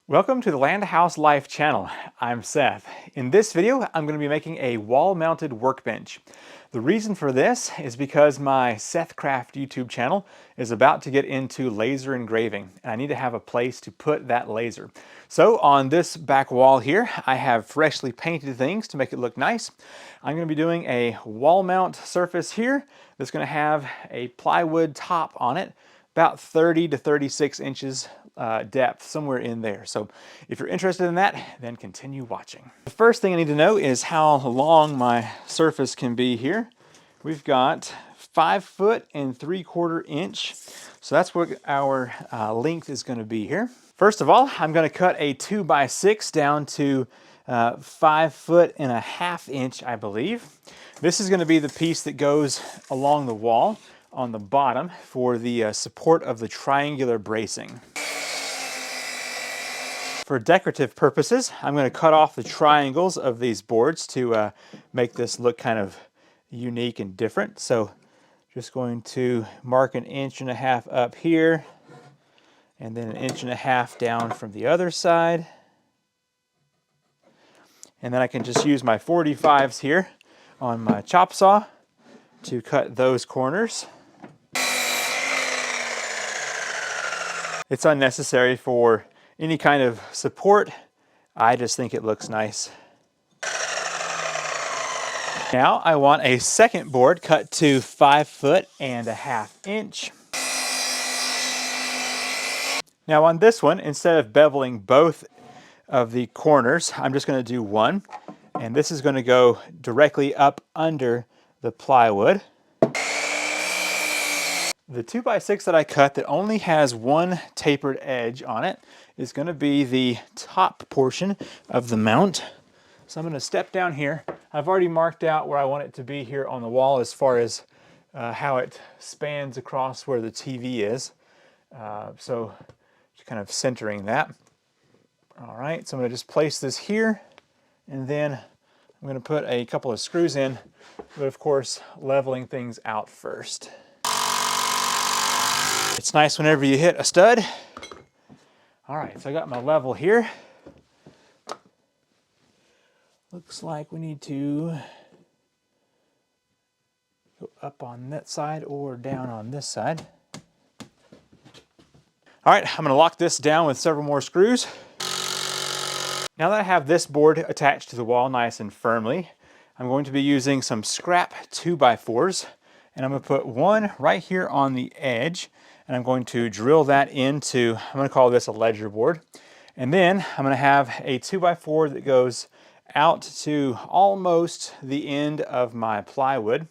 Welcome to the Land House Life channel. I'm Seth. In this video, I'm going to be making a wall-mounted workbench. The reason for this is because my SethCraft YouTube channel is about to get into laser engraving, and I need to have a place to put that laser. So on this back wall here, I have freshly painted things to make it look nice. I'm going to be doing a wall mount surface here that's going to have a plywood top on it, about 30 to 36 inches depth, somewhere in there. So if you're interested in that, then continue watching. The first thing I need to know is how long my surface can be here. We've got 5 3/4 inch. So that's what our length is going to be here. First of all, I'm going to cut a 2x6 down to 5.5 inch, I believe. This is going to be the piece that goes along the wall on the bottom for the support of the triangular bracing. For decorative purposes, I'm going to cut off the triangles of these boards to make this look kind of unique and different. So just going to mark 1.5 inches up here and then 1.5 inches down from the other side. And then I can just use my 45s here on my chop saw to cut those corners. It's unnecessary for any kind of support. I just think it looks nice. Now I want a second board cut to 5.5 inch. Now on this one, instead of beveling both of the corners, I'm just going to do one, and this is going to go directly up under the plywood. The 2x6 that I cut that only has one tapered edge on it is going to be the top portion of the mount. So I'm going to step down here. I've already marked out where I want it to be here on the wall as far as how it spans across where the TV is. So just kind of centering that. All right, so I'm going to just place this here, and then I'm going to put a couple of screws in, but of course leveling things out first. It's nice whenever you hit a stud. All right, so I got my level here. Looks like we need to go up on that side or down on this side. All right, I'm going to lock this down with several more screws. Now that I have this board attached to the wall nice and firmly, I'm going to be using some scrap 2x4s, and I'm going to put one right here on the edge, and I'm going to drill that into, I'm going to call this a ledger board. And then I'm going to have a 2x4 that goes out to almost the end of my plywood.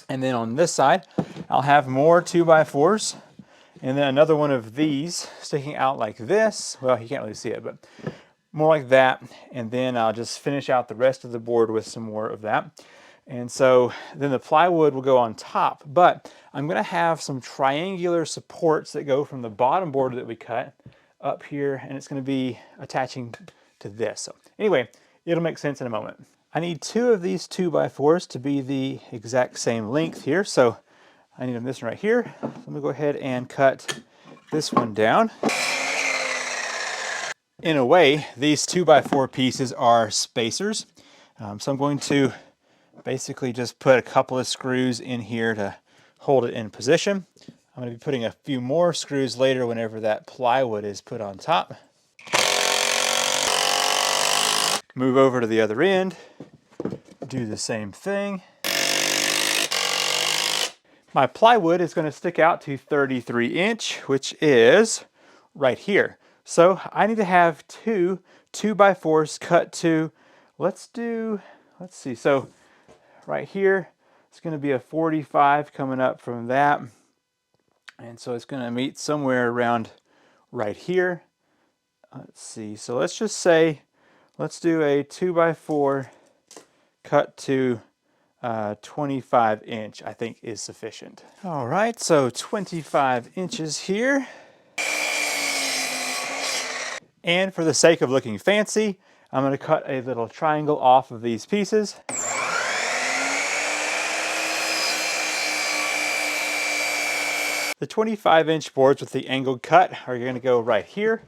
And then on this side, I'll have more 2x4s, and then another one of these sticking out like this. Well, you can't really see it, but more like that. And then I'll just finish out the rest of the board with some more of that. And so then the plywood will go on top, but I'm going to have some triangular supports that go from the bottom board that we cut up here, and it's going to be attaching to this. So anyway, it'll make sense in a moment. I need two of these 2x4s to be the exact same length here, so I need this one right here. So I'm going to go ahead and cut this one down. In a way, these 2x4 pieces are spacers, so I'm going to basically just put a couple of screws in here to hold it in position. I'm going to be putting a few more screws later whenever that plywood is put on top. Move over to the other end, do the same thing. My plywood is going to stick out to 33 inch, which is right here. So I need to have two 2x4s cut to, let's see, so right here, it's going to be a 45 coming up from that. And so it's going to meet somewhere around right here. Let's see, so let's just say, let's do a 2x4 cut to 25 inch, I think is sufficient. All right, so 25 inches here. And for the sake of looking fancy, I'm going to cut a little triangle off of these pieces. The 25 inch boards with the angled cut are going to go right here.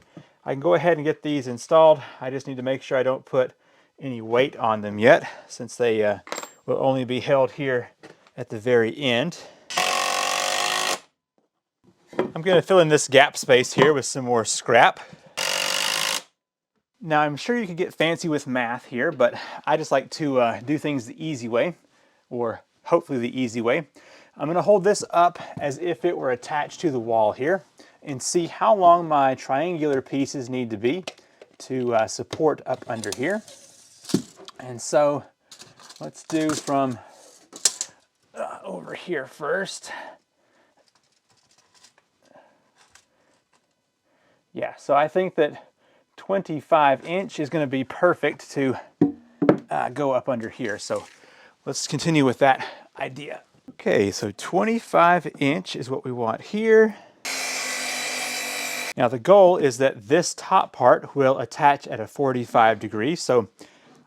I can go ahead and get these installed. I just need to make sure I don't put any weight on them yet, since they will only be held here at the very end. I'm going to fill in this gap space here with some more scrap. Now, I'm sure you could get fancy with math here, but I just like to do things the easy way, or hopefully the easy way. I'm going to hold this up as if it were attached to the wall here and see how long my triangular pieces need to be to support up under here. And so let's do from over here first. Yeah, so I think that 25" is going to be perfect to go up under here. So let's continue with that idea. Okay, so 25" is what we want here. Now the goal is that this top part will attach at a 45 degrees. So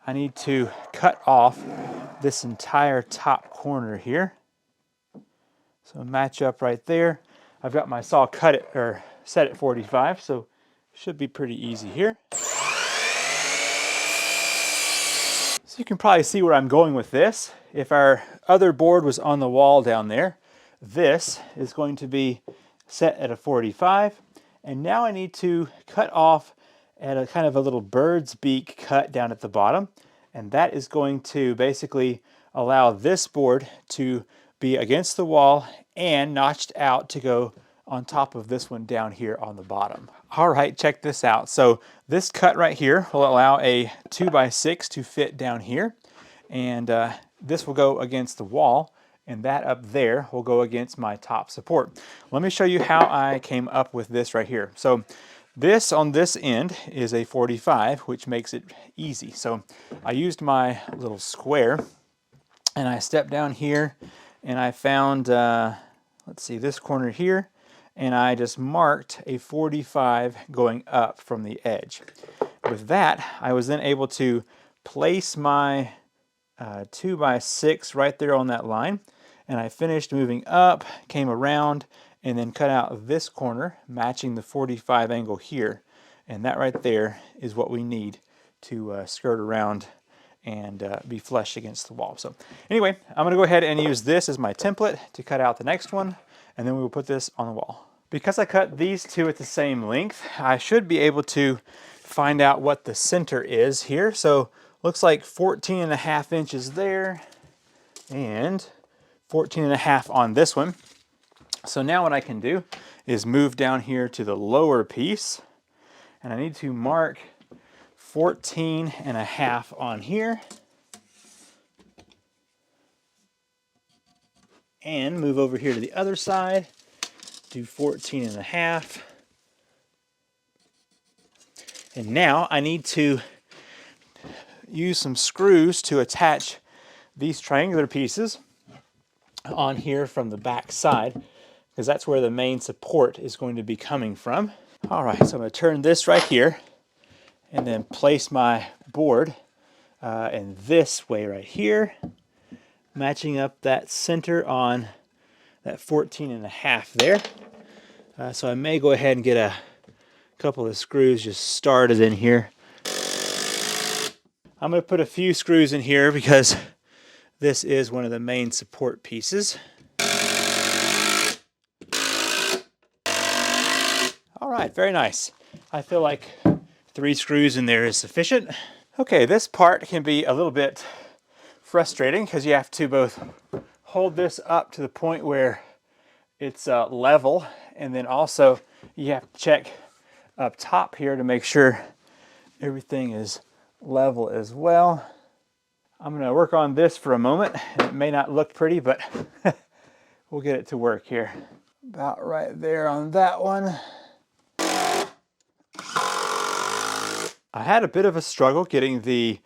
I need to cut off this entire top corner here. So match up right there. I've got my saw cut it or set at 45, so should be pretty easy here. So you can probably see where I'm going with this. If our other board was on the wall down there, this is going to be set at a 45. And now I need to cut off at a kind of a little bird's beak cut down at the bottom. And that is going to basically allow this board to be against the wall and notched out to go on top of this one down here on the bottom. All right, check this out. So this cut right here will allow a 2x6 to fit down here. And this will go against the wall, and that up there will go against my top support. Let me show you how I came up with this right here. So this on this end is a 45, which makes it easy. So I used my little square, and I stepped down here, and I found, let's see, this corner here, and I just marked a 45 going up from the edge. With that, I was then able to place my 2x6 right there on that line, and I finished moving up, came around, and then cut out this corner matching the 45 angle here. And that right there is what we need to skirt around and be flush against the wall. So anyway, I'm going to go ahead and use this as my template to cut out the next one, and then we will put this on the wall. Because I cut these two at the same length, I should be able to find out what the center is here. So looks like 14.5" there and 14.5 on this one. So now what I can do is move down here to the lower piece, and I need to mark 14.5 on here and move over here to the other side, do 14.5. And now I need to use some screws to attach these triangular pieces on here from the back side, because that's where the main support is going to be coming from. All right, so I'm going to turn this right here and then place my board in this way right here, matching up that center on that 14.5 there. So I may go ahead and get a couple of screws just started in here. I'm going to put a few screws in here because this is one of the main support pieces. All right, very nice. I feel like 3 screws in there is sufficient. Okay, this part can be a little bit frustrating because you have to both hold this up to the point where it's level, and then also you have to check up top here to make sure everything is level as well. I'm going to work on this for a moment. It may not look pretty, but we'll get it to work here. About right there on that one. I had a bit of a struggle getting the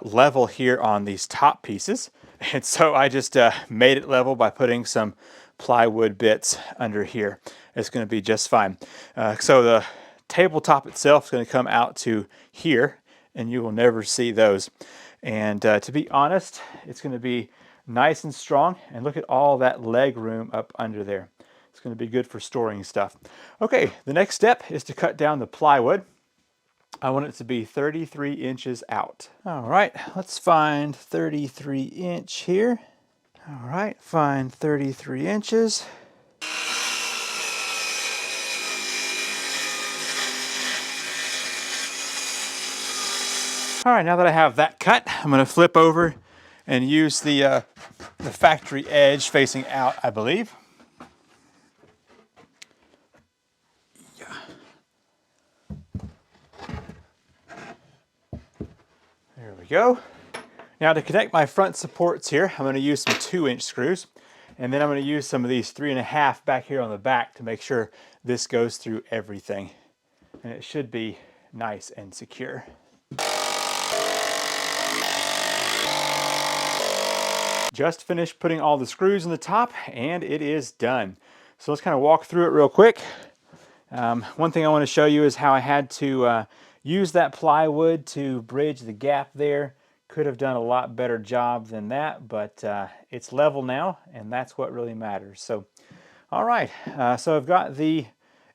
level here on these top pieces, and so I just made it level by putting some plywood bits under here. It's going to be just fine. So the tabletop itself is going to come out to here, and you will never see those. And to be honest, it's going to be nice and strong, and look at all that leg room up under there. It's going to be good for storing stuff. Okay, the next step is to cut down the plywood. I want it to be 33 inches out. All right, let's find 33 inch here. All right, find 33 inches. All right, now that I have that cut, I'm gonna flip over and use the factory edge facing out, I believe. Yeah. There we go. Now to connect my front supports here, I'm gonna use some 2-inch screws, and then I'm gonna use some of these 3.5 back here on the back to make sure this goes through everything. And it should be nice and secure. Just finished putting all the screws in the top and it is done. So let's kind of walk through it real quick. One thing I want to show you is how I had to use that plywood to bridge the gap there. Could have done a lot better job than that, but it's level now and that's what really matters. So, all right, so I've got the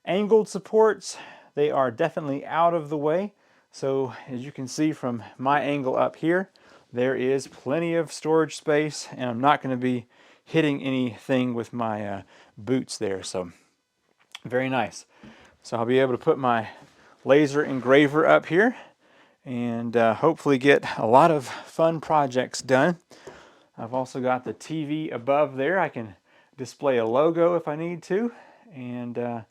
angled supports. They are definitely out of the way. So as you can see from my angle up here, there is plenty of storage space and I'm not going to be hitting anything with my boots there. So very nice. So I'll be able to put my laser engraver up here and hopefully get a lot of fun projects done. I've also got the TV above there. I can display a logo if I need to. And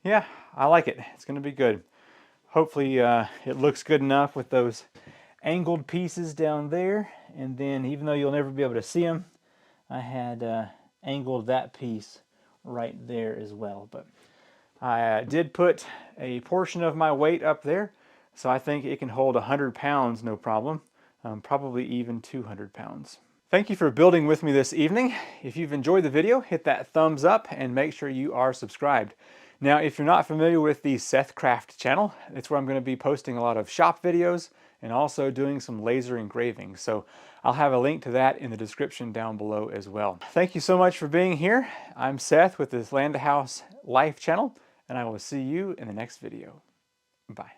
yeah, I like it. It's going to be good. Hopefully it looks good enough with those angled pieces down there, and then even though you'll never be able to see them, I had angled that piece right there as well. But I did put a portion of my weight up there, so I think it can hold 100 pounds no problem, probably even 200 pounds. Thank you for building with me this evening. If you've enjoyed the video, hit that thumbs up and make sure you are subscribed. Now, if you're not familiar with the SethCraft channel, it's where I'm going to be posting a lot of shop videos and also doing some laser engraving. So I'll have a link to that in the description down below as well. Thank you so much for being here. I'm Seth with the Land House Life channel, and I will see you in the next video. Bye.